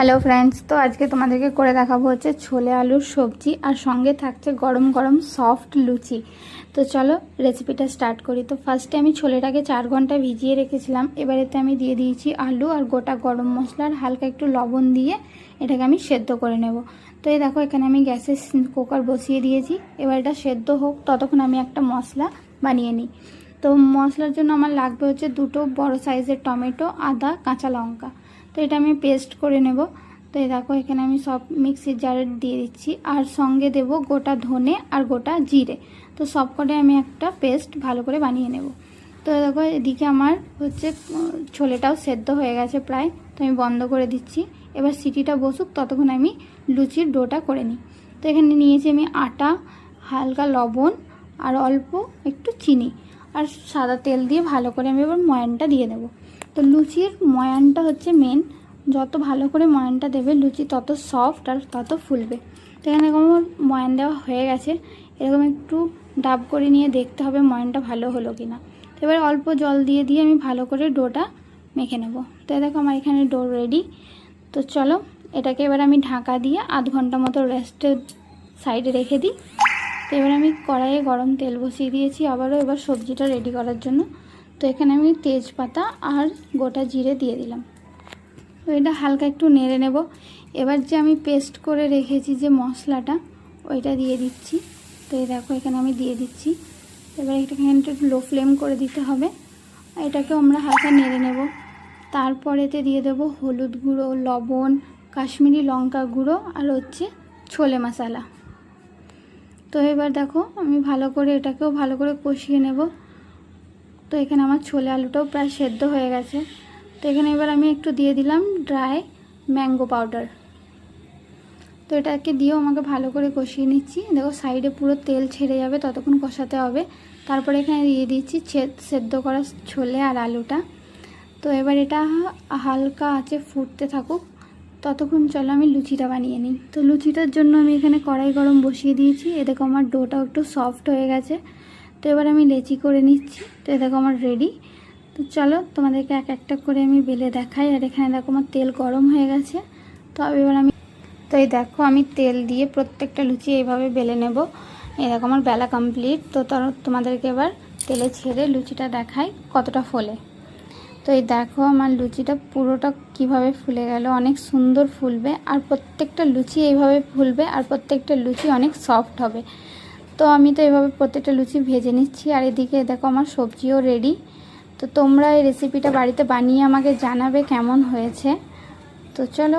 Hello friends, তো আজকে তোমাদেরকে করে দেখাবো হচ্ছে ছোলে আলুর সবজি আর সঙ্গে থাকছে গরম গরম সফট লুচি। তো চলো রেসিপিটা স্টার্ট করি। তো ফার্স্টে আমি ছোলেটাকে 4 ঘন্টা ভিজিয়ে রেখেছিলাম। এবারেতে আমি দিয়ে দিয়েছি আলু আর গোটা গরম মশলা আর হালকা একটু লবণ দিয়ে এটাকে আমি সেদ্ধ করে নেব। তো এই দেখো এখানে আমি গ্যাসের কুকার বসিয়ে দিয়েছি। এবার এটা সেদ্ধ হোক, ততক্ষণ আমি একটা মশলা বানিয়ে নিই। তো মশলার জন্য আমার লাগবে হচ্ছে 2টো বড় সাইজের টমেটো, আদা, কাঁচা লঙ্কা। তো এটা আমি পেস্ট করে নেব। তো এই দেখো এখানে আমি সব মিক্সির জারে দিয়ে দিচ্ছি, আর সঙ্গে দেব গোটা ধনে আর গোটা জিরে। তো সব কটাই আমি একটা পেস্ট ভালো করে বানিয়ে নেব। তো দেখো এদিকে আমার হচ্ছে ছোলেটাও সেদ্ধ হয়ে গেছে প্রায়। তো আমি বন্ধ করে দিচ্ছি। এবার সিটিটা বসুক, ততক্ষণ আমি লুচির ডোটা করে নিই। তো এখানে নিয়েছি আমি আটা, হালকা লবণ আর অল্প একটু চিনি আর সাদা তেল দিয়ে ভালো করে আমি এবার ময়ানটা দিয়ে দেবো। তো লুচির ময়ানটা হচ্ছে মেন। যত ভালো করে ময়ানটা দেবে লুচি তত সফট আর তত ফুলবে। তো এখানে আমার ময়ান দেওয়া হয়ে গেছে। এরকম একটু ডাব করে নিয়ে দেখতে হবে ময়ানটা ভালো হলো কি না। এবার অল্প জল দিয়ে দিয়ে আমি ভালো করে ডোটা মেখে নেব। তো দেখো আমার এখানে ডো রেডি। তো চলো এটাকে এবার আমি ঢাকা দিয়ে আধ ঘন্টা মতো রেস্টের সাইডে রেখে দিই। তো এবার আমি কড়াইয়ে গরম তেল বসিয়ে দিয়েছি আবারও এবার সবজিটা রেডি করার জন্য। তো এখানে আমি তেজপাতা আর গোটা জিরে দিয়ে দিলাম। তো এটা হালকা একটু নেড়ে নেব। এবার যে আমি পেস্ট করে রেখেছি যে মশলাটা, ওইটা দিয়ে দিচ্ছি। তো এই দেখো এখানে আমি দিয়ে দিচ্ছি। এবার এটাকে একটু লো ফ্লেম করে দিতে হবে। এটাকেও আমরা হালকা নেড়ে নেব। তারপরেতে দিয়ে দেব হলুদ গুঁড়ো, লবণ, কাশ্মীরি লঙ্কা গুঁড়ো আর হচ্ছে ছোলে মশলা। তো এবার দেখো আমি ভালো করে এটাকেও ভালো করে কষিয়ে নেব। তো এখানে আমার ছোলে আলুটাও প্রায় সেদ্ধ হয়ে গেছে। তো এখানে এবার আমি একটু দিয়ে দিলাম ড্রাই ম্যাঙ্গো পাউডার। তো এটাকে দিয়েও আমাকে ভালো করে কষিয়ে নিচ্ছি। দেখো সাইডে পুরো তেল ছেড়ে যাবে, ততক্ষণ কষাতে হবে। তারপরে এখানে দিয়ে দিচ্ছি সেদ্ধ করা ছোলে আর আলুটা। তো এবার এটা হালকা আঁচে ফুটতে থাকুক, ততক্ষণ চলো আমি লুচিটা বানিয়ে নিই। তো লুচিটার জন্য আমি এখানে কড়াই গরম বসিয়ে দিয়েছি। এ দেখো আমার ডোটাও একটু সফট হয়ে গেছে। তো এবার আমি লেচি করে নিচ্ছি। তো এ দেখো আমার রেডি। তো চলো তোমাদেরকে এক একটা করে আমি বেলে দেখাই। আর এখানে দেখো আমার তেল গরম হয়ে গেছে। তো এবার এই দেখো আমি তেল দিয়ে প্রত্যেকটা লুচি এইভাবে বেলে নেব। এই দেখো আমার বেলা কমপ্লিট। তো তোমাদেরকে এবার তেলে ছেড়ে লুচিটা দেখাই কতটা ফোলে। তো এই দেখো আমার লুচিটা পুরোটা কিভাবে ফুলে গেল, অনেক সুন্দর ফুলবে। আর প্রত্যেকটা লুচি এইভাবে ফুলবে আর প্রত্যেকটা লুচি অনেক সফট হবে। তো আমি তো এইভাবে প্রত্যেকটা লুচি ভেজে নিচ্ছি। আর এদিকে দেখো আমার সবজিও রেডি। তো তোমরা এই রেসিপিটা বাড়িতে বানিয়ে আমাকে জানাবে কেমন হয়েছে। তো চলো।